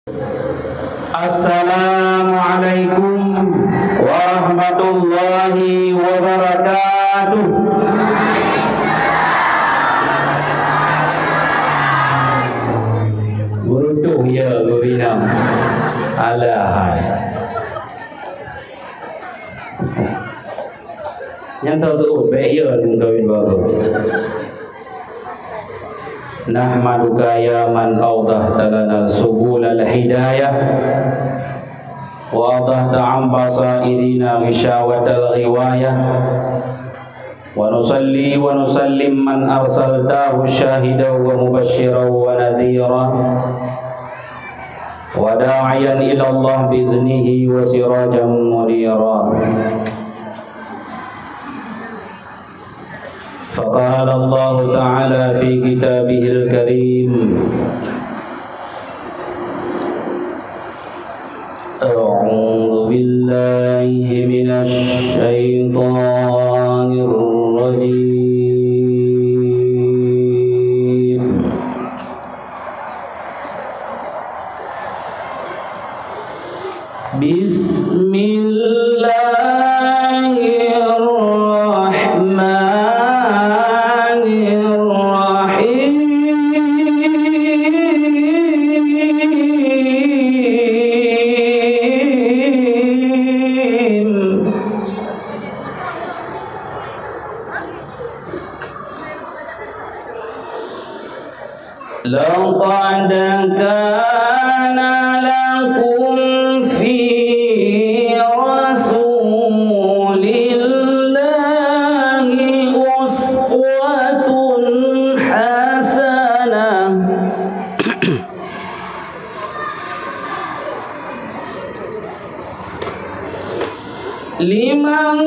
Assalamualaikum warahmatullahi wabarakatuh. Berutuh ya Gurina. Alahai. Yang tahu tu baik ya kawin baru. Nahmaduka ya man awdahta lana subul al-hidayah wa adahta an basairina gishawatal ghiwayah wa nusalli wa nusallim man arsaltahu syahidan wa mubashiran wa nadhira wa da'iyan ila Allah biznihi wa sirajan munira. فقال الله تعالى في كتابه الكريم أعوذ بالله من الشيطان الرجيم بسم الله الرحمن لقد كان لكم في رسول الله أسوة حسنة لمن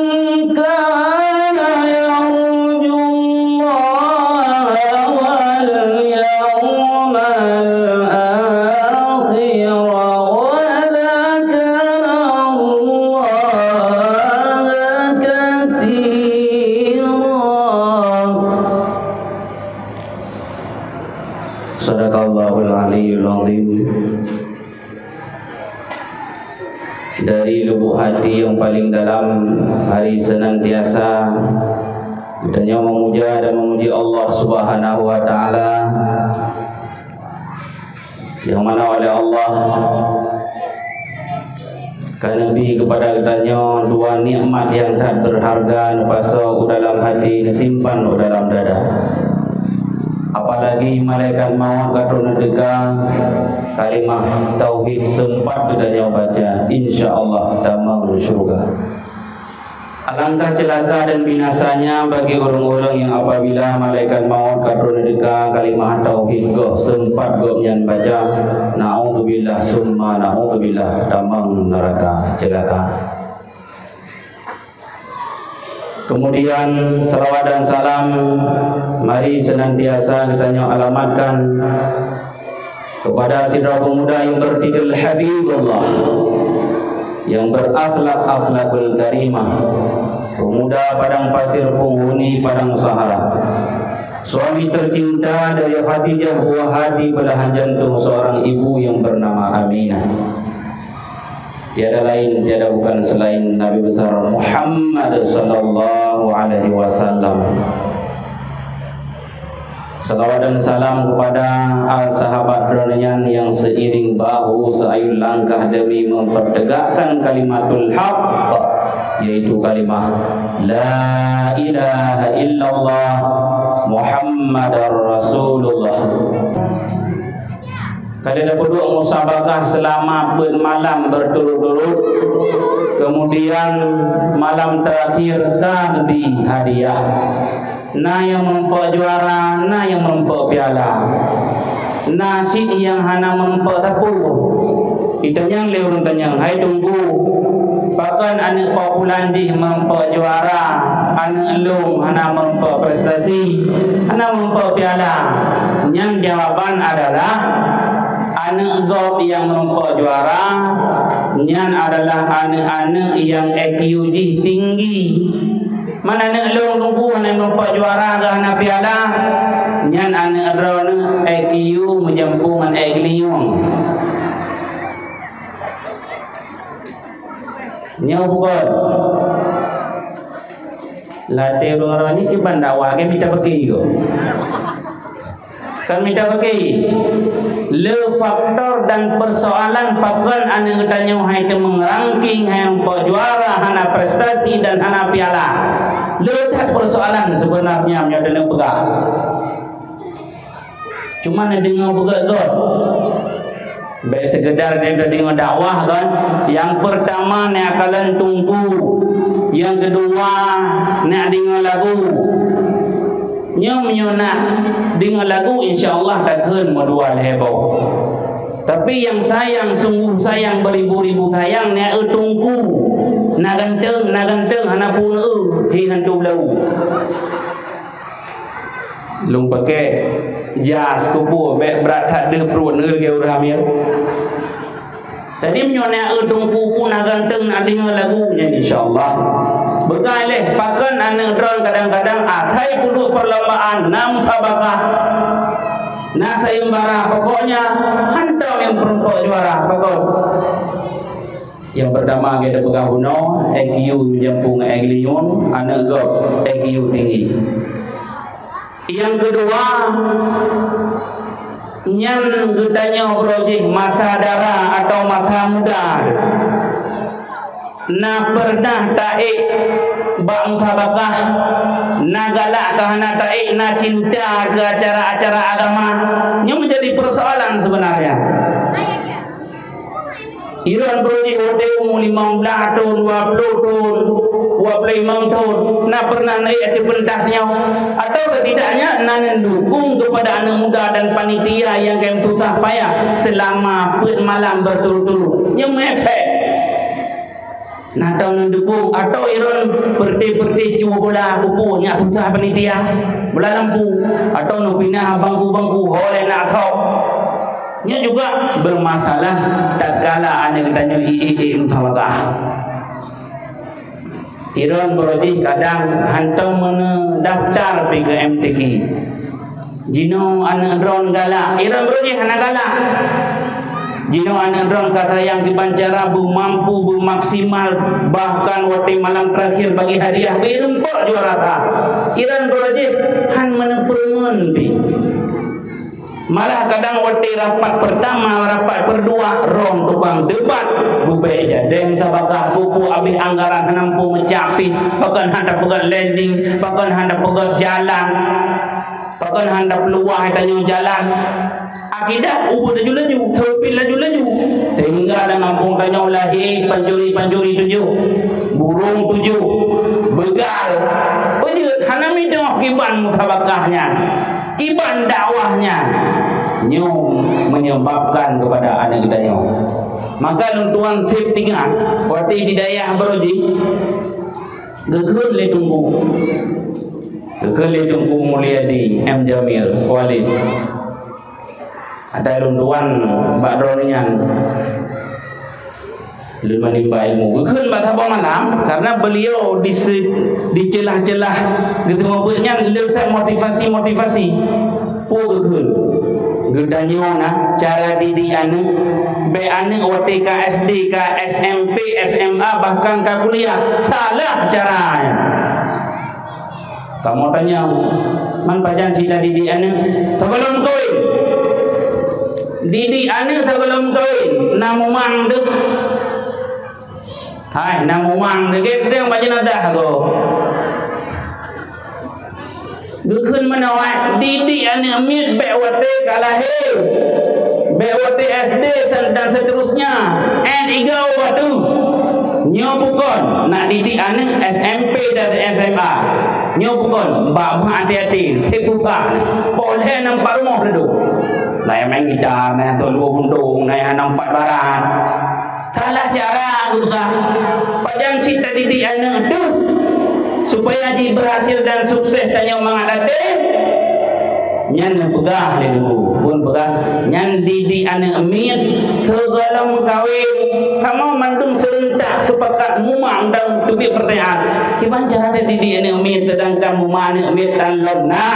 كان يرجو الله واليوم الآخر وذكر الله كثيرا. Sadaqallahul aliyyul azim. Dari lubuk hati yang paling dalam, hari senantiasa kita memuja dan memuji Allah Subhanahu wa taala, yang mana oleh Allah kan Nabi kepada katanya dua nikmat yang tak berharga nepasau dalam hati, disimpan dalam dada. Apalagi malaikat maut katuna teka kalimah tauhid sempat katanya baca, insyaallah damang syurga. Alangkah celaka dan binasanya bagi orang-orang yang apabila malaikat maut katuna teka kalimah tauhid go sempat go nyan baca, naudzubillah summa naudzubillah, damang neraka celaka. Kemudian salawat dan salam mari senantiasa kita alamatkan kepada sidra pemuda yang bertitel Habibullah, yang berakhlak-akhlakul karimah, pemuda padang pasir penghuni padang Sahara, suami tercinta dari Khadijah, buah hati belahan jantung seorang ibu yang bernama Aminah. Tiada lain, tiada bukan selain Nabi besar Muhammad sallallahu alaihi wasallam. Salawat dan salam kepada al-sahabat radhiyallahu yang seiring bahu seayun langkah demi mempertegakkan kalimatul haqq, yaitu kalimah la ilaha illallah Muhammadar Rasulullah. Kalian dapat dua musabakah selama malam berturut-turut, kemudian malam terakhir kan di hadiah. Na yang merempak juara, na yang merempak piala. Nasi yang hana merempak tapu. Itanya leurun tanya, hai tunggu. Bahkan anak populandi merempak juara, anak elung hana merempak prestasi, hana merempak piala. Yang jawaban adalah anak gop yang merempak juara, nyan adalah anak-anak yang EQJ tinggi. Mana anak long tunggu anak merempak juara ke anak piala, nyan anak drone EQ menjampungan EQliung. Nyo bukan. Latih orang ni ke bandawa ke minta pakai go. Kan minta pakai. Le faktor dan persoalan pakan anu tanya hai temu ranking hai juara hana prestasi dan hana piala. Le tak persoalan sebenarnya nya dana pegah. Cuma nak dengar pegat God. Baik sekedar dia dengar dakwah kan. Yang pertama nak kalian tunggu. Yang kedua nak dengar lagu. Nyo nak dengar lagu insya-Allah takkan modal heboh. Tapi yang sayang sungguh sayang beribu-ribu sayang nak tunggu. Nak ganteng hana pun hi hantu belau. Lung pakai jas kupu berat tak ada perut ke orang ya. Tadi menyonak tunggu pun nak ganteng nak dengar lagunya insya-Allah. Begal pakan anak drone kadang-kadang akhai puduk perlombaan nam tabakah nak sayembara pokoknya hantam yang perempuan juara pokok. Yang pertama kita pegang huno EQ jempung eglion anak gop EQ tinggi. Yang kedua nyan gedanya projek masa darah atau masa muda. Na pernah taik bak mutabakah na galak kahana taik na cinta ke acara-acara agama. Ini menjadi persoalan sebenarnya. Iran projek hotel umur 15 tahun 20 tahun 25 tahun na pernah naik di pentasnya atau setidaknya na mendukung kepada anak muda dan panitia yang kem tutah payah selama malam berturut-turut yang efek na tahu mendukung atau iran perti-perti cu bola buku nya tutah panitia bola lampu atau nu pindah bangku-bangku oleh nak tahu nya juga bermasalah tatkala ane tanya mutawakah. Iron berarti kadang hantam mendaftar pergi ke MTQ. Jino ane drone galak, Iron berarti hana galak. Jino ane drone kata yang dipancara bu mampu bu maksimal bahkan waktu malam terakhir bagi hadiah berempok juara ta. Iron berarti han menepermen bi. Malah kadang waktu rapat pertama, rapat berdua, rom tukang debat, bubek jadeng tabakah buku habis anggaran nampu mencapi, bahkan hendak pegat landing, bahkan hendak pegat jalan, bahkan hendak peluang tanya jalan. Akidah ubud laju-laju, terpil laju-laju, sehingga ada ngampung tanya lahir pancuri-pancuri 7, burung 7, begal, pejut hana midoh kiban mutabakahnya. Kiban dakwahnya nyum menyebabkan kepada anak kita nyum. Maka luntuan sip 3 waktu di dayah beroji gegel le tunggu Mulyadi M Jamil Walid ada luntuan Mbak Dronian lima nimba ilmu gegel Mbak Tabang malam karena beliau di celah-celah gitu mobilnya letak motivasi pu gegel gedanya na cara didik anak be anak WTK SD ke SMP SMA bahkan ke kuliah salah caranya. Kamu tanya man pajan cita didik anak sebelum kawin didik anak sebelum kawin namu mangdek hai namu mangdek dia baca dah go Dukun menawai didik anak mit BWT kalahir BWT SD dan seterusnya N3 waktu nyobukon nak didik anak SMP dan SMA nyobukon mbak-mbak hati-hati tetupah boleh nampak rumah dulu lah main gitar nah tu luar bundung nah nampak barat salah cara juga pajang cita didik anak tu supaya dia berhasil dan sukses tanya mengadate nyan pegah ni dulu pun pegah nyan didik anak emit ke dalam kawin kamu mandung serentak sepakat mumang dan tubik pertanyaan gimana cara didik anak emit sedangkan mumang anak emit dan lona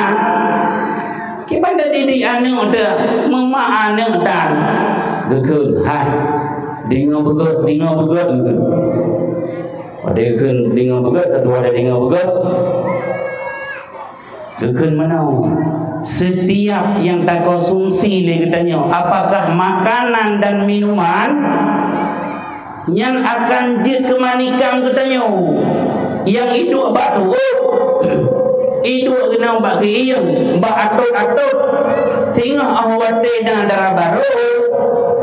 gimana didik anak ada mumang anak dan gegel hai dengar begut Dia kan dengan begat, ketua dia dengan begat. Dia kan mana? Setiap yang tak konsumsi dia katanya, apakah makanan dan minuman yang akan jid kemanikan katanya, yang hidup batu hidup kena bak kiyang bak atot-atot tengah awate dan darah baru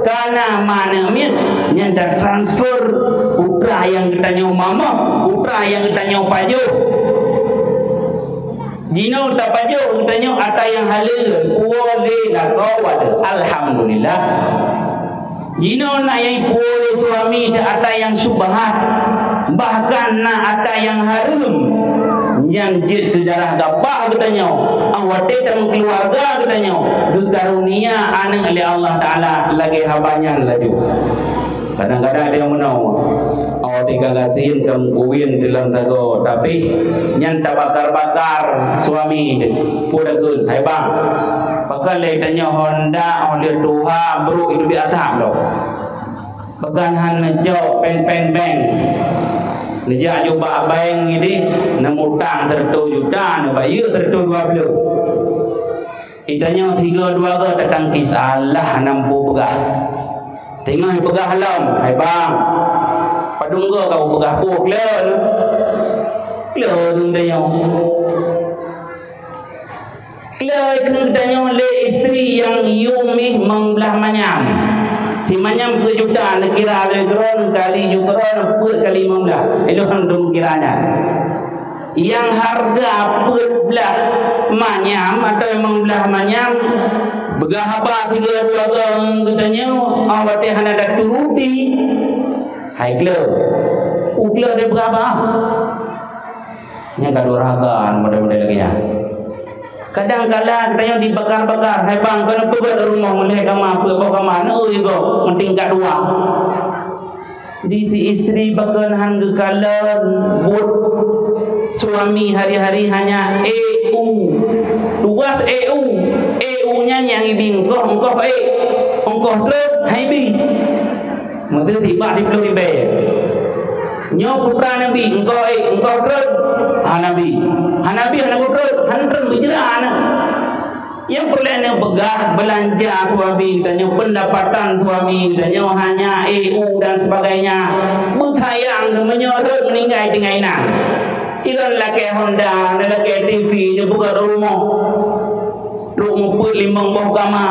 karena mana min yang dah transfer putra yang katanya mama, putra yang katanya pajo jino tak pajo katanya ada yang halal boleh lah kau ada. Alhamdulillah. Jino nak yang boleh suami ada yang syubhat, bahkan nak ada yang haram yang jid ke darah gapah katanya awate dan keluarga katanya dikarunia anak oleh Allah Ta'ala lagi habanyan laju. Kadang-kadang dia menau awak tiga gatin kamu kuwin dalam tago tapi nyan tak bakar-bakar suami dia pudagun hai bang bakal le tanya Honda oleh Tuha bro itu di atap lo bagan han jo pen bank Nijak coba abang ini nemutang tertu juta, bayu tertu 20. Idanya 3-2 ke tetang kisah 60 pegah. Tengah pegah halam, hai bang. Padung ke kau pegah puk lel. Lel danya. Lel danya le isteri yang yumih membelah manyam. Di manyam kejutan kira legron kali jukron per kali membelah elohan dong kiranya yang harga per belah manyam atau yang membelah manyam begahaba 3-2 gang katanya awak teh hana dak turuti hai klo uklo dia berapa nya kaduragan model-model lagi ya. Kadang-kadang katanya dibakar-bakar. Hai bang, kenapa buat rumah mulai kama apa bawa kama oi go penting kat dua. Di si isteri bakal hang kalan buat suami hari-hari hanya EU. Tugas EU nya yang ibing engkau engkau terus hai bi. Mesti tiba di peluri be. Nyo putra nabi engkau terus Hanabi anak terus hanren berjalan yang perlahan begah belanja suami dan pendapatan suami dan hanya EU dan sebagainya bertayang menyorot meninggal dengan enak ikan laki Honda laki TV dia buka rumah put limbang bawah kama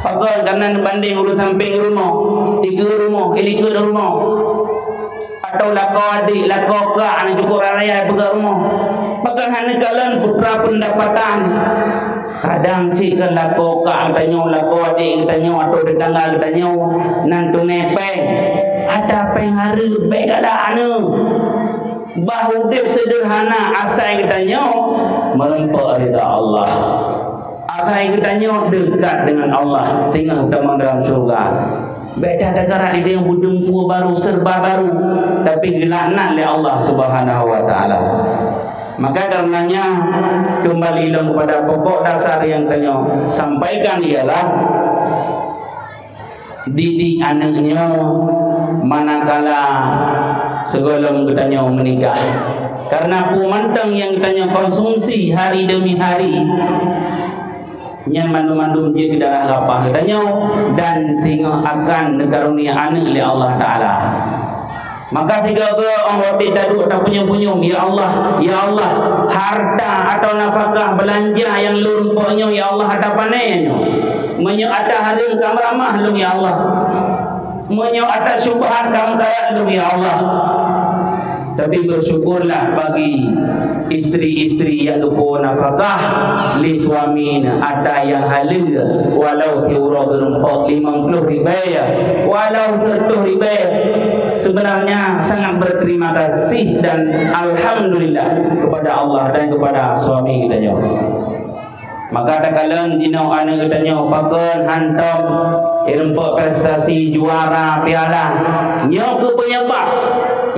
pakai kanan banding urut samping rumah 3 rumah ilikut rumah atau lako adik lako kak anak cukup raya buka rumah bahkan hanya kalian putra pendapatan kadang si ke lako kak katanya lako adik katanya atau tetangga katanya nantu nepeng ada peng hari baik ada anu bahu dip sederhana asal katanya melempar rida Allah asal katanya dekat dengan Allah tinggal teman dalam surga. Beda negara dia yang budung baru serba baru tapi gelaknat oleh Allah Subhanahu wa taala. Maka karenanya kembali kepada pokok dasar yang tanya sampaikan ialah didik anaknya manakala segala katanya menikah. Karena pemantang yang tanya konsumsi hari demi hari yang mandum-mandum dia ke darah rapah katanya dan tinggal akan karunia anak oleh Allah Ta'ala. Maka tiga ke orang tidak tak punya-punya ya Allah harta atau nafkah belanja yang lumpurnya ya Allah ada panennya menyo ada harim kam ramah lu ya Allah menyo ada syubhat kam kaya lu ya Allah. Tapi bersyukurlah bagi istri-istri yang lupa nafkah li suamina ada yang halal walau tiura berempat 50 ribu walau 30 ribu sebenarnya sangat berterima kasih dan alhamdulillah kepada Allah dan kepada suami kita nyo. Maka tak kalian jinau anak kita nyo pakai hantam irempak prestasi juara piala nyo ke penyebab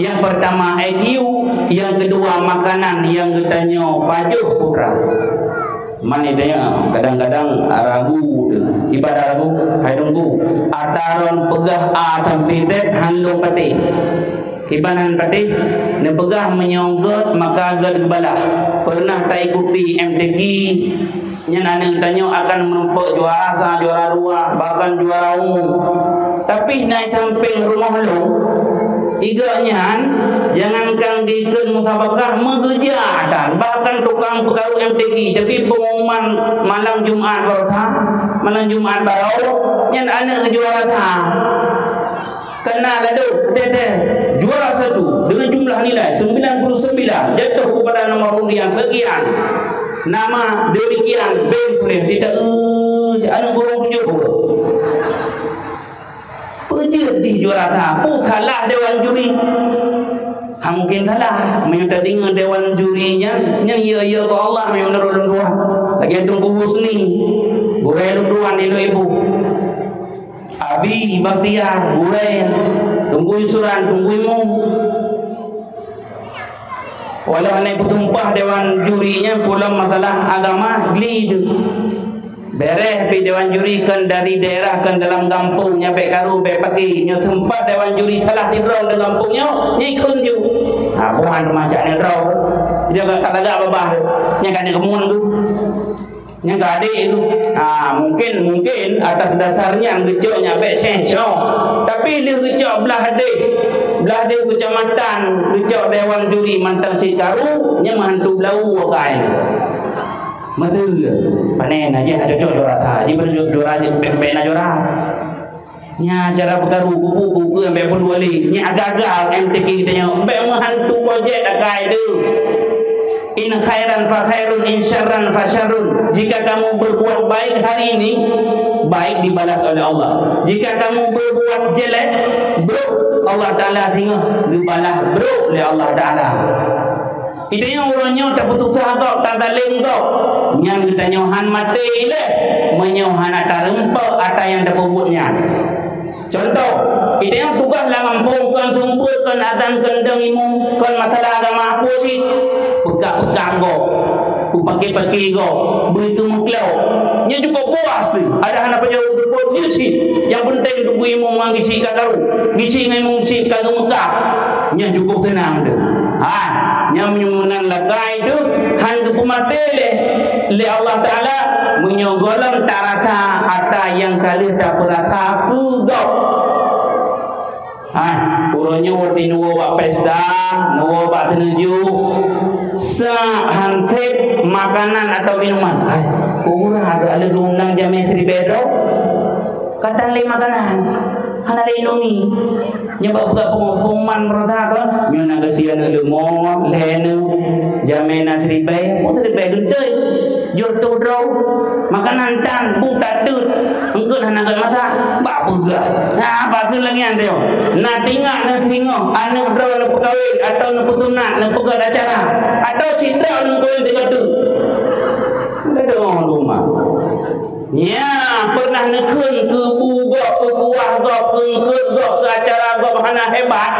yang pertama IQ, yang kedua makanan, yang katanya pajuh putra. Mana dia kadang-kadang ragu, ibadah ragu, hai nunggu. Ataron pegah a sampai tet hanlung pati. Kibanan tadi nepegah menyonggot maka agak kebala. Pernah tak ikuti MTQ nyen ane tanyo akan menumpuk juara asa, juara dua, bahkan juara umum. Tapi naik samping rumah lo igaknya jangankan diikut musabakah mengejar dan bahkan tukang perkara MTQ tapi pengumuman malam Jumaat baru nyen ane juara sah. Kena lalu juara satu dengan jumlah nilai 99 jatuh kepada nomor undian sekian, nama demikian ben boleh tidak anu burung tujuh pejut di juara tak putalah dewan juri mungkin kalah minta dengar dewan jurinya yang iya ke Allah menurut Tuhan lagi tunggu husni boleh Tuhan ibu Abi Baktiar, Burai, tunggu yusuran, tunggu imum. Walau naik bertumpah dewan jurinya pulang masalah agama, glid. Bereh pi dewan juri kan dari daerah kan dalam kampung nyampe karu sampai pagi nya tempat dewan juri telah tidur dalam kampungnya nyikun ju. Ha bukan macam ni draw. Dia tak lagak babah tu. Nya kan kemun tu. Nya gak adik itu. Mungkin atas dasarnya gecok nyampe senco. Tapi dia gecok belah dia kecamatan, gecok dewan juri mantan si karu nya mantu belau wakai ni. Mata panen aja nak cocok juara tha. Ji juara je pembe na juara. Nya cara berkaru kupu ke sampai pun dua li. Nya gagal MTQ kita nya sampai menghantu projek akai tu. In khairan fa khairun, in syarran fa syarrun. Jika kamu berbuat baik hari ini, baik dibalas oleh Allah. Jika kamu berbuat jelek, bro, Allah Ta'ala tengok dibalas bro oleh Allah Ta'ala. Itu yang orangnya tak betul kau, tak dalim kau. Yang kita nyohan mati le, menyohan ata rempok ata yang dah buatnya. Contoh, itu yang tugas lah kampung kan sumput kan adan kendeng imum kan masalah agama apa sih? Pekak-pekak go, pakai-pakai go, begitu mengklau. Nya cukup puas tu. Ada anak penjauh tersebut dia sih. Yang penting tunggu imum ngici kagaru, ngici imum si kagak Mekah. Nya cukup tenang tu. Nya menyunan lakai tu han ke pemate le Allah Taala menyogolam tarata ata yang kali tak berata ku go. Uronya wadi nuwo bak pesta, nuwo bak tenuju sehantek makanan atau minuman. Kurang agak ada undang jametri bedo. Kata le makanan, hana le indomie. Nyebab buka pengumuman merata kan, nyona kesian lemo, lenu, jamena tribai, mau tribai gede, jor tudro, makanan tan, buta tut, engkau hana kat mata, bapa juga. Apa tu lagi anda yo? Nak tinggal, anu draw nak pegawai atau nak putunat, nak pegat acara, atau citra nak kau tiga tu. Ada orang rumah. Ya, pernah nekun ke bugok, ke kuah gok, ke acara gok hana hebat.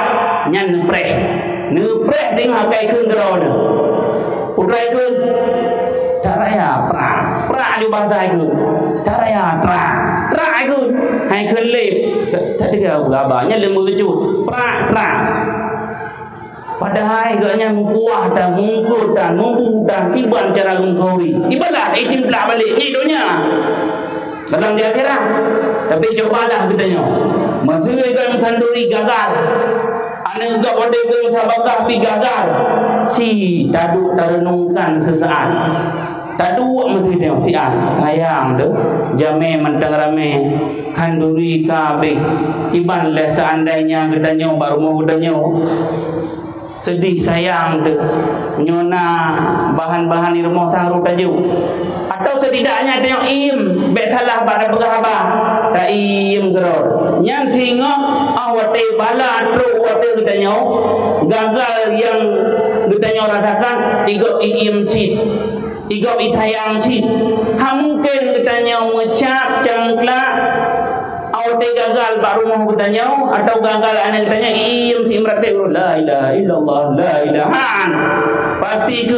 Nya nepreh tengah kai kun draw ni. Udrai kun tak raya pra di bahasa kun. Tak raya tra kun. Hai kun lep. Tak ada gambarnya lembu kecut. Pra. Padahal agaknya mukuah dan mungkut dan membuh dan tiban cara gengkawi. Ibarat 18 balik ni dunia. Dalam di akhirat. Tapi cobalah katanya. Masukkan kanduri gagal. Anak juga pada ke sabakah pi gagal. Si taduk terenungkan sesaat. Taduk mesti tengok sian. Sayang tu. Jame mentang rame. Kanduri kabeh. Iban lah seandainya katanya baru mau katanya. Sedih sayang tu nyona bahan-bahan di rumah taruh tajuk atau setidaknya tengok betalah pada berhabah tak geror yang tengok awate bala tru awate katanya gagal yang katanya rasakan igop cit igop itayang cit mungkin katanya ngecap cangklak awate gagal baru mau katanya atau gagal anak katanya si merate la ilaha illallah la ilahan pasti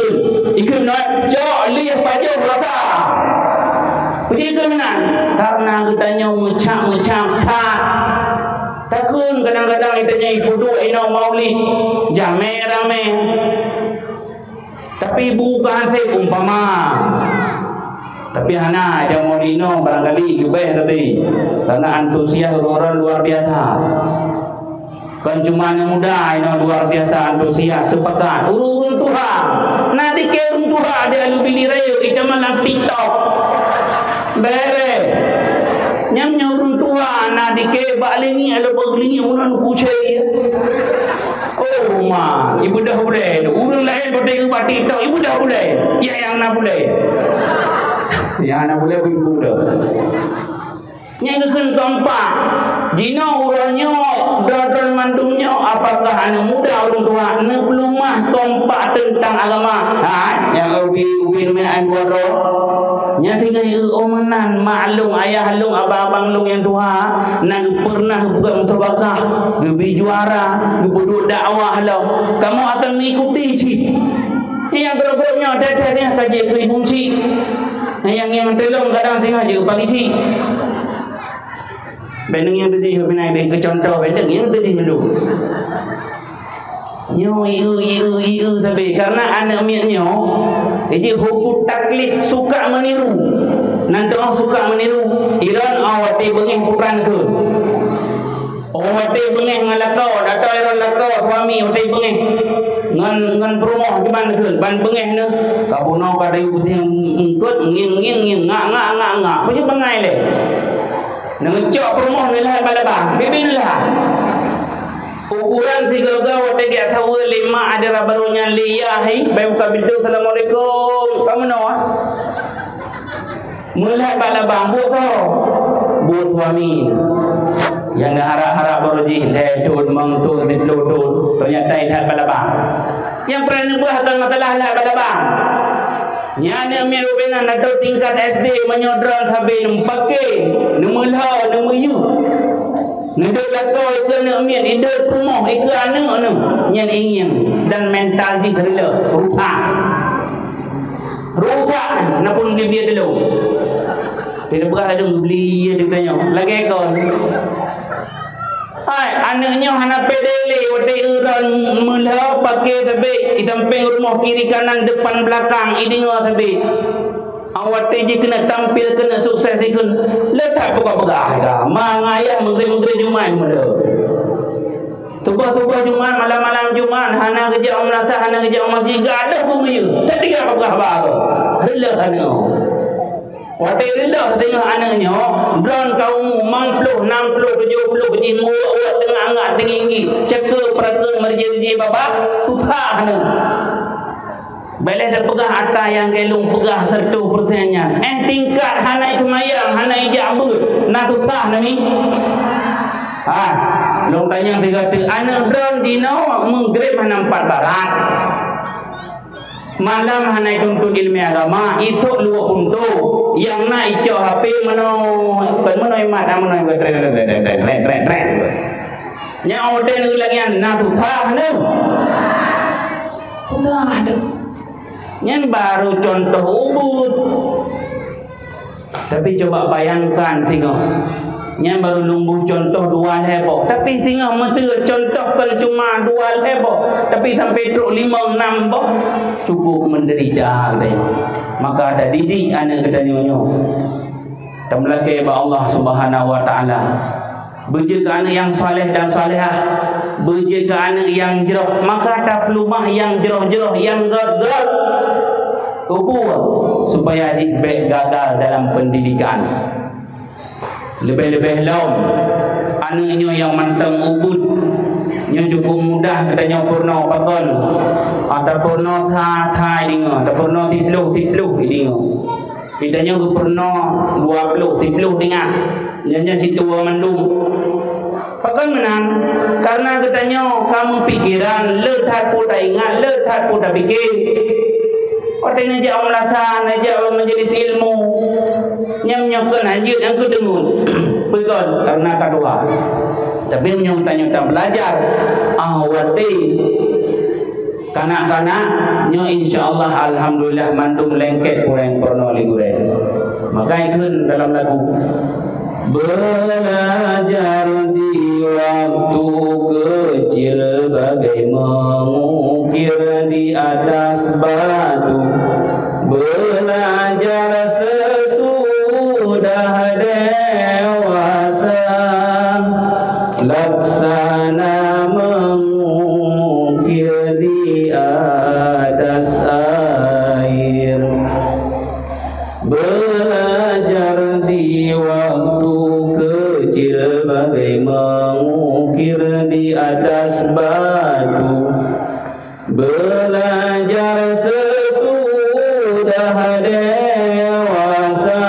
ikut nak jauh lihat pajak rata begitu menang karena katanya ngecap tak kun kadang-kadang kita nyai puduk ino maulid rame. Tapi bukan saya umpama. Tapi hana ada maulino barangkali jubah tapi karena antusias orang luar biasa. Kan cuma yang muda ino luar biasa antusias sepakat urun Tuhan. Nah dikerun Tuhan dia lu bini raya kita malam TikTok. Bere. Nyam nyurun Tuhan nah dike balingi ada baglingi unan kucai. Oh ma, ibu dah boleh. Urun lain boleh ke TikTok, ibu dah boleh. Ya yang nak boleh. Yang nak boleh ibu dah. Yang kekan kompak. Jina urangnya dan mandumnya apakah anak muda orang tua ne belum mah kompak tentang agama. Yang ubi mean waro. Nya tinggal omenan maklum ayah lung abang-abang lung yang tua nak pernah buat mutabakah gebi juara gebuduk dakwah lo kamu akan mengikuti sih yang bergurnya dadanya kaji ke ibu si yang telung kadang tengah je pagi si beneng yang tadi benai be ke contoh beneng yang tadi mendu nyo iu tapi karena anak miatnya jadi hukum taklid suka meniru nanti orang suka meniru iran awati bengih puran ke awati bengih ngalakau datang iran lakau suami awati bengih ngan promo gimana ke ban bengih ne kabuno kada putih engkut nging ngak apa je bengai le ngecok promo ni lah balabang bibi ni lah ukuran 3 gawat dia tahu 5 adalah barunya liyahi baik buka video assalamualaikum kamu nawa mulai balabang buat suami yang harap-harap baru dihledun mengtun didudun ternyata lihat balabang yang pernah buat akan masalah lihat balabang nyana merupakan ada tingkat SD menyodran sampai nempake nemelah nemeyu Nidok lakau ikan nak mian, idol rumah ikan anak yang ingin dan mental di kerja rusak napun dia biar dulu dia berada ada beli dia tanya lagi kon hai anaknya hana pedele wate uran mula pakai tapi hitam peng rumah kiri kanan depan belakang idingo tapi awak teji kena tampil kena sukses ikun letak pegah-pegah dah mangayah menteri-menteri Jumat mula tubah-tubah Jumat malam-malam Jumat hana kerja umrata hana kerja masjid gadah pun dia tak tiga pegah baru rela hana wate rela tengok anaknya drone kaummu 50 60 70 kecil muat tengah angkat tinggi ceka peraka merjiji babak tutah hana boleh dah pegah atas yang gelung pegah 100%-nya. Tingkat hanai kemayang, hanai jabut. Nak tutah ni. Long tanya dia kata, anak drone dino menggrip hanampat barat. Malam hanai tuntut ilmu agama, itu luar puntu. Yang nak icok HP meno imat, meno tren. Yang oden lagi nak tutah ni. Tutah ada. Yang baru contoh ubud. Tapi coba bayangkan tengok. Yang baru lumbuh contoh 2 lebok. Tapi tengok mesti contohkan cuma 2 lebok. Tapi sampai truk 5-6 bok. Cukup menderita dia. Maka ada didik anak kita nyonyo. Temlakai ba Allah Subhanahu wa taala. Beja ke anak yang saleh dan salehah. Beja ke anak yang jeroh. Maka tak pelumah yang jeroh-jeroh yang gad-gad. Supaya dia gagal dalam pendidikan. Lebih-lebih lom anaknya yang mantang ubud yang cukup mudah katanya purna pakon ada purna thai dingo ada purna tipluh dingo bedanya ke purna 20 tipluh dengan yang situ mandum pakon menang karena katanya kamu pikiran letak pun dah ingat letak pun dah fikir. Orang nak jauh melasa, nak jauh majlis ilmu, nyam-nyam lanjut yang kedengun, betul karena kedua. Tapi nyam-nyam belajar, awati, kanak-kanak, nyo insya Allah alhamdulillah mandum lengket kurang pernah ligure. Maka ikut dalam lagu belajar di waktu kecil bagai mengukir di atas batu, belajar sesudah dewasa, laksana mengukir di atas air. Belajar di waktu kecil bagai mengukir di atas batu, belajar sesudah dewasa,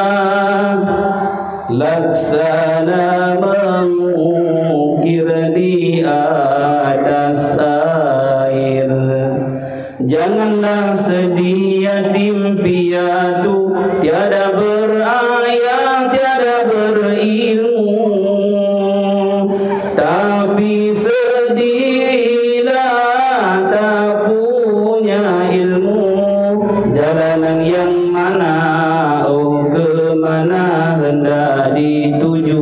laksana mengukir di atas air. Janganlah sedih yatim piatu, tiada berayah, tiada berilmu, tapi sedihlah tak punya ilmu. Jalanan yang mana, oh kemana hendak dituju?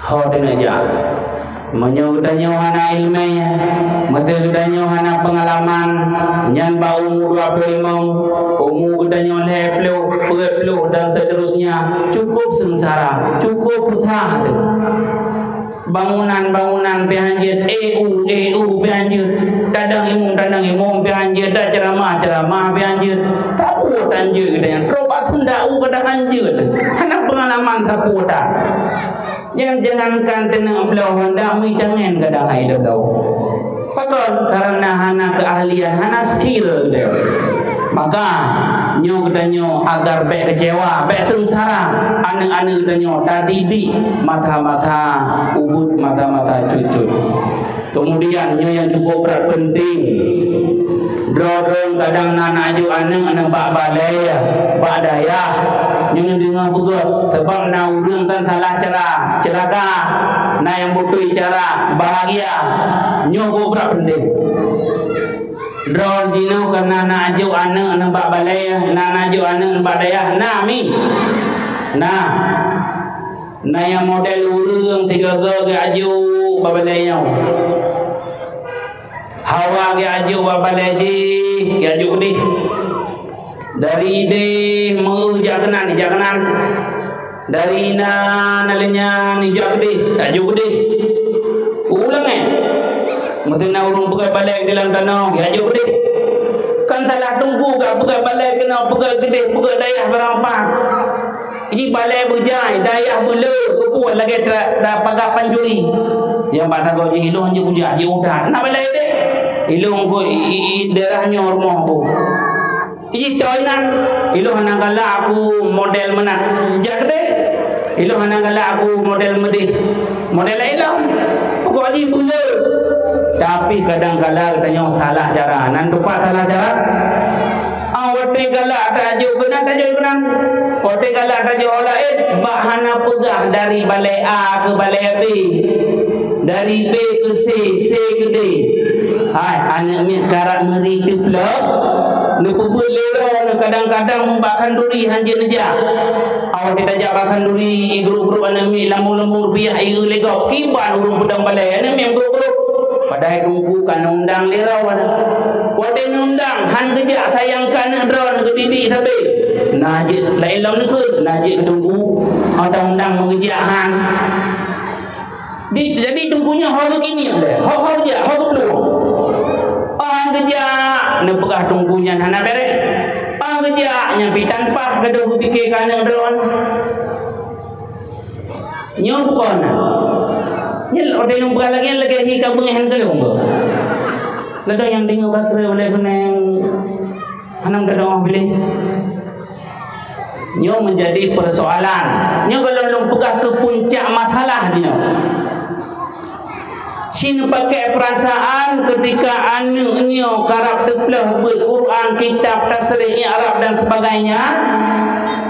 Hodenya menyudahnyo hana ilmunya, menyudahnyo hana pengalaman, nyan ba umur 25, umur gedanyo leplo, peplo dan seterusnya. Cukup sengsara, cukup putah. Bangunan-bangunan behanjir, EU behanjir, dadang imum behanjir, dah ceramah behanjir. Tak puas anjir gedanyo, robat hendak kedah anjir. Hana pengalaman tak puas. Jangankan tenang belau hendak midangan kadang hai belau. Pakon karena hana keahlian, hana skill dia. Maka nyo kedanyo agar bek kecewa, bek sengsara, anak-anak kedanyo tak didik mata-mata ubud, mata-mata cucut. Kemudian nyo yang cukup berat penting, drodong kadang anak aju anak bak balai, bak dayah. Nyo dengar begot, sebab na urang kan salah cara, celaka. Na yang butuh cara bahagia, nyo berat penting. Drone dino karena nak ajuk anak bak balai, nak ajuk anak bak dayah. Nah mi, nah yang model urang tiga ge ajuk bak balai nyo. Hawa ge ajuk bak balai di, ge ajuk di. Dari de mau jakanan, dari nalenya nijak de, ajuk de. Ulang mungkin na urung pegat balik dalam tanah, ajuk de. Kan salah tunggu gak pegat balik kena pegat gede, pegat dayah berampak. Ini balik bujai, dayah bela, kepuat lagi dah pagar panjuri. Yang patah kau je ilung je bujai je udah. Nak balik de, ilung ko daerahnya rumah ko. Ini toy nak, ilung hana galak aku model menat, jak de. Ilung hana galak aku model mede, model ilung. Pokok je bela. Tapi kadang-kadang tanya salah cara. Nan tupak salah cara. Awate galak tajuk kenan. Awate galak tajuk lain. Bahana pegah dari balai A ke balai B. Dari B ke C, C ke D. Hai, anak mi karat meri deplok. Lepas berlera kadang-kadang membakan duri hanjir neja. Awak tidak jabakan duri grup-grup anak mi lambu-lambu rupiah iru legop. Kiban urung pedang balai anak mi grup-grup. Padahal tunggu kan undang lera wana. Wade undang han kerja sayangkan drone ke didik tapi najik lain lam ke najik tunggu ada undang mengeja han. Jadi tunggunya hal begini boleh. Hal je, hal perlu. Han kerja ne pegah tunggunya hana bere. Han kerja nyampi tanpa gaduh fikirkan drone. Nyok kona. Nyel odai nung bukan lagi hika bungahan kelung go. Ladang yang dengar bakre boleh benang hanam dadang boleh. Nyo menjadi persoalan. Nyo kalau long pegah ke puncak masalah dino. Sin pakai perasaan ketika anak nyo karap deplah Quran, kitab, tasrih Arab dan sebagainya.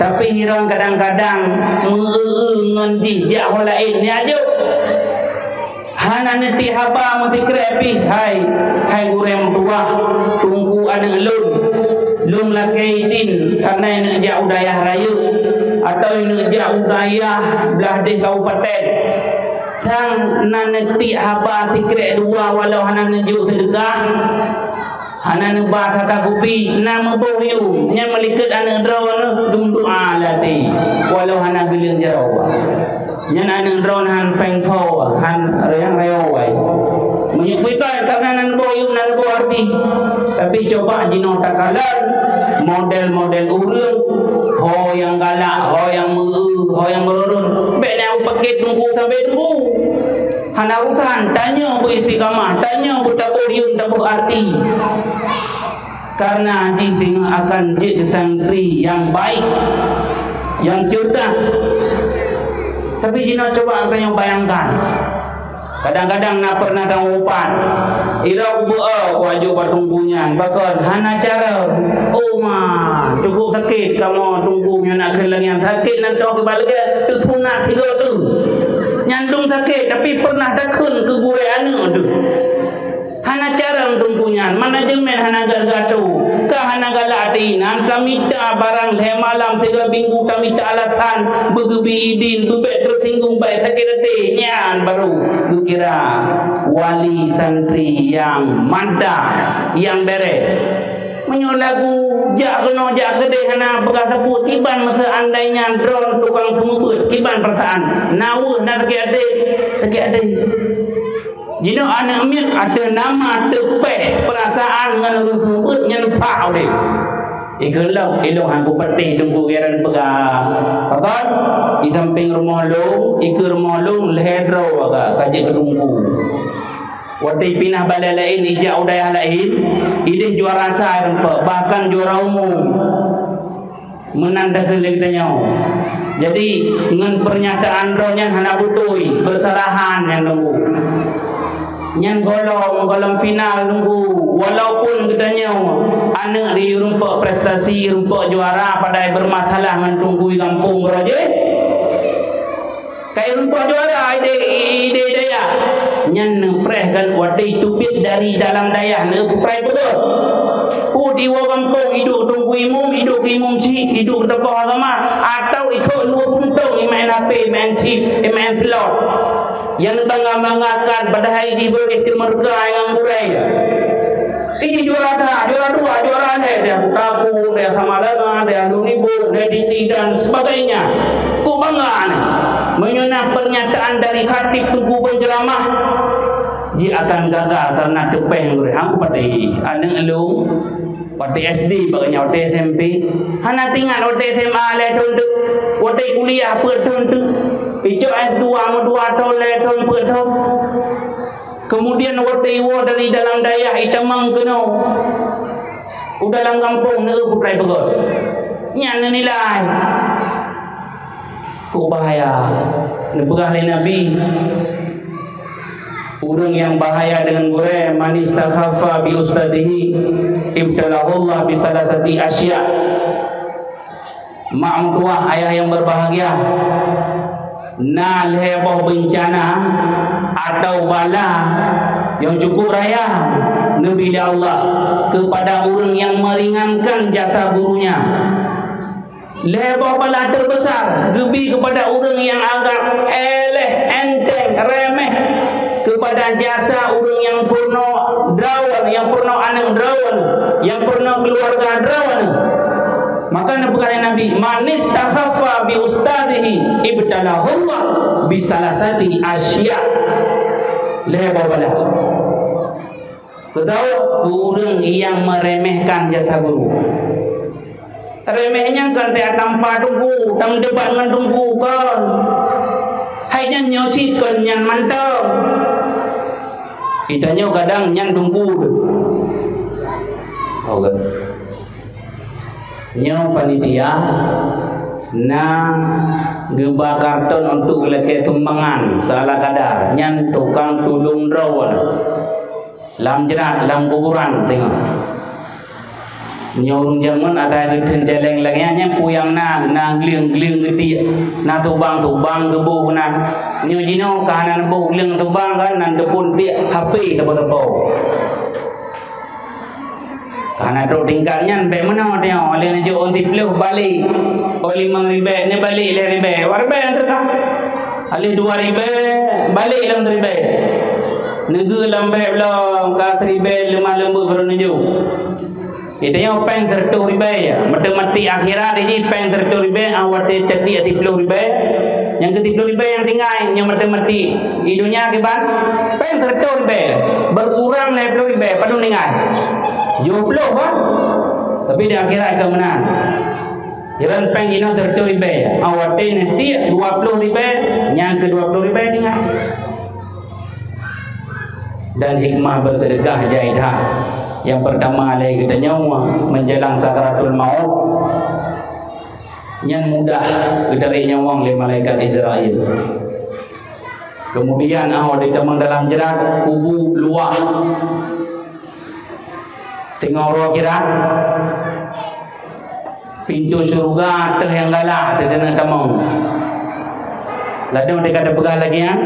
Tapi hirang kadang-kadang mengeungan jejak lain ni aja. Hana neti haba mati krepi hai gurem tua tunggu anak lun lakai din karena nak jak udayah raya atau ini jak udayah belah di kabupaten tang nanti haba tikrek dua walau hana nejuk sedekah hana nebah kakak kupi nama bohyu nya melikat ana drone dum doa lati walau hana geling jarawa nya ana drone han feng pho han rayang rayo wai menyepitan karena nan bohyu nan arti tapi coba jino takalan model-model urang ho yang galak ho yang ho yang merurun be na paket tunggu sampai tunggu hana utan tanya bu istiqamah tanya bu tabohyun tabuh arti karena haji akan jadi santri yang baik yang cerdas tapi jino coba apa yang bayangkan kadang-kadang nak pernah tanggupan ira ubu wajib patunggunya bakal hana cara cukup sakit kamu tunggunya nak kelang yang sakit nanti ke balik tu tunak tiga tu nyandung sakit tapi pernah dakun ke gure anu tu hana cara tunggunya manajemen hana gargatu ka hana galatinan kami dah barang le malam 3 minggu kami tak alatan begebi idin bebek tersinggung baik sakit hati nyan baru lu kira wali santri yang manda yang bere menyolagu jak kena jak gede hana bekas sebut kiban masa andainya drone tukang semubut kiban pertaan nawu nak teki ade jino anak mir ada nama tepeh perasaan ngan orang semubut nyan pak ode ikelau elo aku peti tunggu geran pegang pakon di samping rumah long ikut rumah long lehedro aga kajik ketunggu wadai pinah balai lain ijak udayah lain idih juara rasa bahkan juara umum menandakan kita nyau jadi dengan pernyataan rohnya hana butui bersarahan yang nunggu nyan golong final nunggu walaupun kita nyau anak di rumput prestasi rumput juara pada bermasalah dengan tunggu kampung beraje kayak rumput juara ide daya nyan nepreh kan wadai tubit dari dalam daya nepreh betul di kampung hidup tunggu imum ci hidup ke bawah agama atau itu dua buntung main HP main chip main slot yang bangga-banggakan pada hari di boleh temerga yang murai ini juara dua juara dia Butaku dia Samalangan dia Dunibu dia Diti dan sebagainya ku bangga menyunat pernyataan dari khatib tunggu penceramah dia akan gagal karena tepeh aku patih anak lu pada SD baganya pada SMP hana tinggal pada SMA le tunduk pada kuliah per tunduk ijo S2 mu 2 tahun le tahun per tahun kemudian pada iwo dari dalam daya itamang keno udah dalam kampung ne putrai begot nyan nilai ku bahaya ne begah le nabi orang yang bahaya dengan gure manis takhafa bi ustadihi ibtalahullah bi salasati asya ma'mudwah ayah yang berbahagia nal heboh bencana atau bala yang cukup raya nabi Allah kepada orang yang meringankan jasa gurunya leboh bala terbesar gebi kepada orang yang agak eleh enteng remeh kepada jasa orang yang purno drawan yang purno anang drawan yang purno keluarga drawan maka bukan Nabi manis takhafa bi ustadihi ibtalahullah bi salasati asya leboh bala ketahu orang yang meremehkan jasa guru remehnya kan dia tanpa tunggu tam debat dengan tunggu kan hanya nyoci kan yang mantap kitanya kadang nyan tunggu oke nyo panitia na geba karton untuk leke tumbangan salah kadar nyan tukang tulung drawan lam jerat lam kuburan tengok nyorung zaman ada penjeleng lagi nya puyang na gliang gede na tubang gebu na nyo jino kanan bu gliang tubang kan nan depun dia HP tebo karena tu tinggalnya be mana dia oleh njo onti pleh balik 5,000 ni balik le ribe. War ribe terkah. Ali 2,000 balik dalam ribe. Negeri lambai belum ka ribe lemah baru nuju. Itu yang peng tertu ribe ya. Mati akhirat ini peng tertu ribe awat tadi 30 ribe. Yang ke 30 ribe yang tinggal yang mati idunya akibat peng tertu ribe. Berkurang 50 ribe padu tinggal. 70 kan? Tapi di akhirat ke menang. Jalan peng ini tertu ribe. Awat nanti 20 ribe, yang ke 20 ribe tinggal. Dan hikmah bersedekah jaidah. Yang pertama lagi kita nyawa menjelang sakaratul maut. Yang mudah dari nyawang oleh malaikat Israel. Kemudian awak ditemang dalam jerat kubu luah. Tengok roh kira pintu surga teh yang galak ada nak tamang. Ladang dia kata pegah lagi yang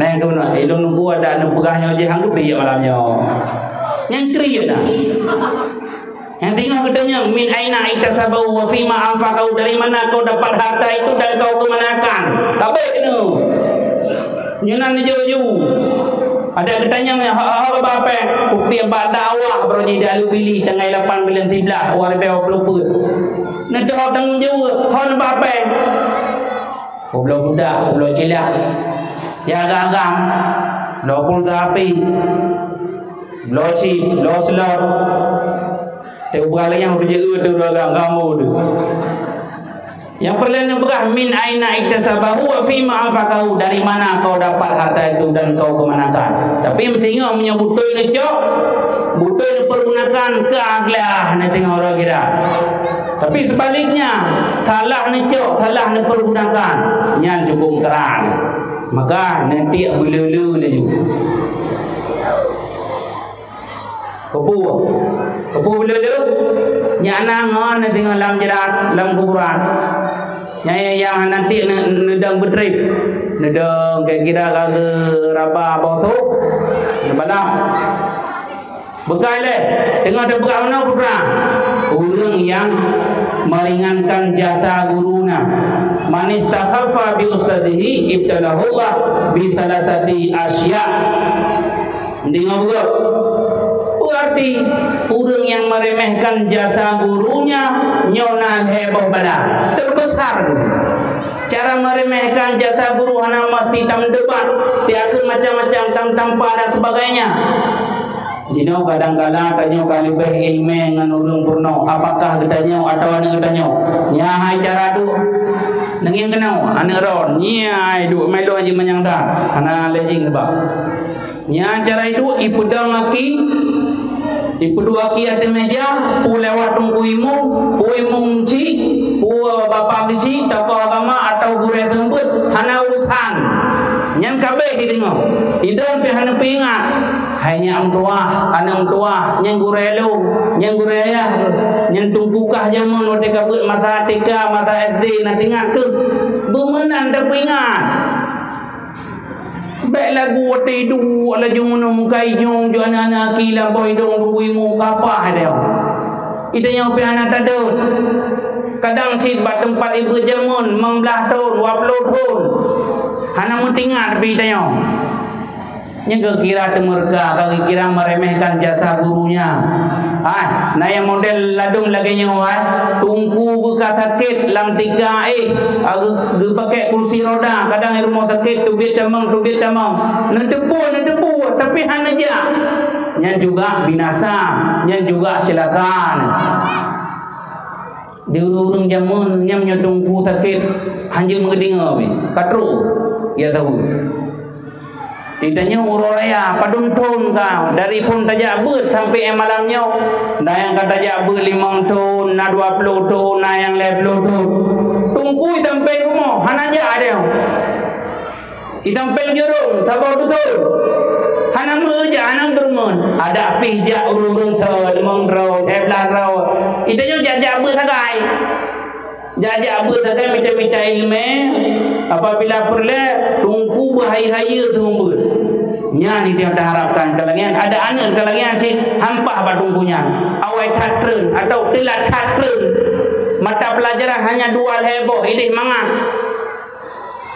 nah yang kena ilmu nunggu ada nak pegahnya je hang kepi malamnya. Yang kriya dah. Yang tinggal katanya min aina iktasabu wa fima anfaqau, dari mana kau dapat harta itu dan kau kemanakan. Tak baik kena. Nyenan jauh-jauh. Ada katanya hal apa? Kupi abad dakwah berji dalu pilih tengah 8 bulan 13 war pe peluput. Nak dah tanggung jawab. Hal apa? Pulau budak, pulau cilak. Ya agak-agak. Pulau api. Pulau cip, pulau selot. Teu berala yang berjaga tu agak kamu tu. Yang perlahan berkah min aina iktasabahu wa fima anfaqahu, dari mana kau dapat harta itu dan kau kemanakan. Tapi tengok punya butuh ni cok, butuh ni pergunakan ke aglah ni tengok orang kira. Tapi sebaliknya talah ni cok, talah ni pergunakan yang cukup terang. Maka nanti belulu ni juga. Kepu belulu nyana ngon ni tengok dalam jerat, dalam kuburan. Yang nanti nedang bedrip, nedang kira kagak raba boto, nebalam. Bekai le, tengok ada bekai mana putra? Orang yang meringankan jasa guruna. Man istakhaffa bi ustadihi ibtalahu Allah bi salasati asya. Dengar bukan? Berarti orang yang meremehkan jasa gurunya nyona heboh bala terbesar. Cara meremehkan jasa guru hanya mesti tam debat, di akhir macam-macam tam tanpa dan sebagainya. Jino kadang-kadang tanya kali beh ilmu dengan orang purno, apakah katanya atau anak katanya nyahai cara tu nengin kenau anak ron nyai du melo aja menyangda anak lejing lebak nyai cara itu ipudang aki dua aki ada meja, pu lewat tunggu imu ci, pu bapa bisi, tokoh agama atau guru tempat, hana urutan, yang kabeh hidungnya, idam pihana pingat, hanya anak tua, yang guru elu, yang guru ayah, yang tungkukah jamun, waktu kabut mata TK, mata SD, nanti ngatu, bumenan dah pingat. Baik lagu tidu ala jungun mukai jung jo anak kila boy dong dui mu kapah dia. Ida yang pi anak tadut. Kadang sit bat tempat ibu jamun 19 tahun, 20 tahun. Hana mentingat pi dia. Yang kira temurka, kira meremehkan jasa gurunya. Nah yang model ladung lagi nyawa tungku buka sakit lam 3 gu pakai kursi roda kadang rumah sakit tubit tamang nedebu tapi hana aja yang juga binasa yang juga celakaan di urung jamun yang tungku sakit hanjil mengeding katru ya tahu. Ditanya uraya padun ton kau dari pun tajak ber sampai malamnya dah yang kata tajak ber 5 ton na 20 ton na yang 50 ton tunggu sampai rumah hana aja ada sampai jurung sabar betul hana meja hana bermun ada pijak urung thol mong ro heblan ro itanya jajak ber sagai jajak ber sagai minta ilmu apabila perlu tunggu berhai-hai tunggu nya ni dia harapkan kalangan ada anak kalangan cik hampah badungkunya awai tatreun atau telat tatreun mata pelajaran hanya 2 lebo idih mangat.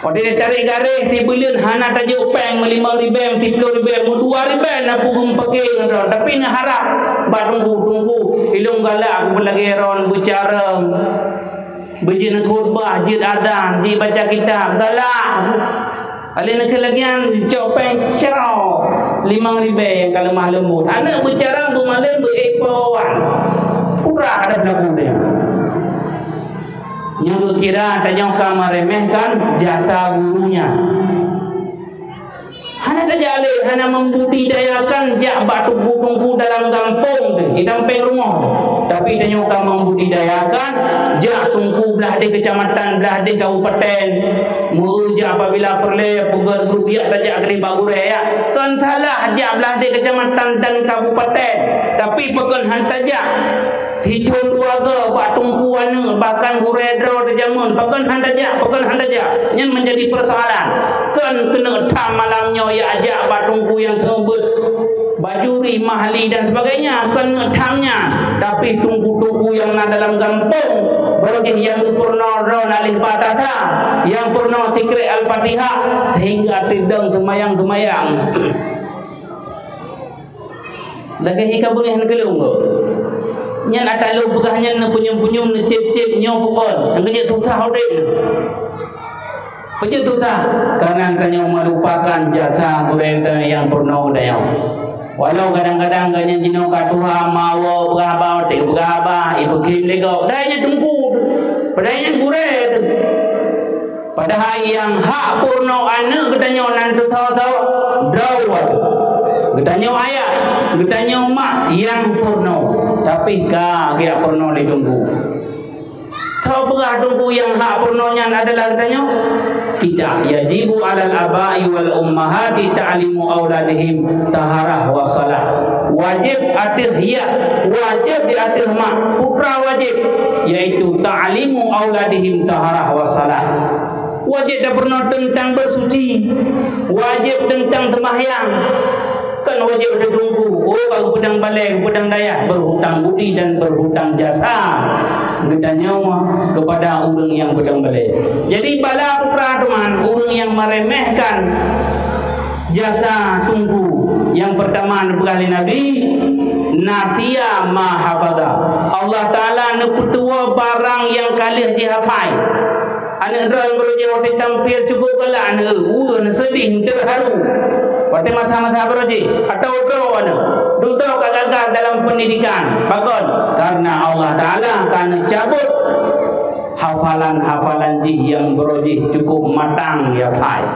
Pada dia tarik garis ti bulan hana tajuk peng 5.000 10.000 2.000 nak pugum pakai ngandon tapi nak harap ba tunggu ilung galak aku lagi ron bicara bejina khutbah jid adan di baca kitab galak alih nak lagian cok peng cerau 5.000 yang kalau mah lembut anak bicara bu malam berepoan kurang ada lagu dia. Yang kira tanya kamu meremehkan jasa gurunya. Hana terjali, hana membudidayakan jak batu tungku dalam kampung tu, hitam peng rumah tu. Tapi tanya kamu membudidayakan jak tungku belah di kecamatan, belah di kabupaten. Muja apabila perle pugar grup ya tajak keri bagure ya. Kan salah jak belah di kecamatan dan kabupaten. Tapi pekan hantajak hidung dua ke bak tungku wana bahkan guredro terjamun pekan handaja yang menjadi persoalan kan kena tam malamnya ya ajak bak tungku yang terbut bajuri mahli dan sebagainya kena tamnya tapi tungku-tungku yang nak dalam kampung berjih yang purna ron alih patata yang purna zikri al-fatihah hingga tidang semayang-semayang lagi hika bengih kelung ke nyan atalu begah nyan punyum-punyum cip-cip nyo pukul yang kerja tutah hodin kerja tutah karena kanya melupakan jasa gurenda yang purna dayau walau kadang-kadang kanya jino katuha mawo beraba te beraba ibu kim lego dayanya tunggu padanya gured padahal yang hak purna ane katanya nantu tahu-tahu dawat katanya ayah katanya mak yang purna tapi kagak purna ditunggu. Tahu berah tunggu yang hak purnanya adalah katanya tidak yajibu alal abai wal ummahati ta'limu auladihim taharah wa salah. Wajib atas ya, wajib di atas mak putra wajib yaitu ta'limu auladihim taharah wa salah. Wajib dah pernah tentang bersuci, wajib tentang sembahyang. Kan wajib ada tunggu. Oh, kalau pedang balik, pedang daya berhutang budi dan berhutang jasa kita nyawa kepada orang yang pedang balik. Jadi bala putra teman orang yang meremehkan jasa tunggu. Yang pertama berkali Nabi nasiya ma hafadha. Allah Taala nepetua barang yang kalih dihafai. Anak drone beruji waktu tampil cukup kelak anak sedih terharu. Waktu mata-mata beruji atau drone duduk gagal dalam pendidikan. Bakon karena Allah Taala akan cabut hafalan-hafalan jih yang beruji cukup matang ya fai.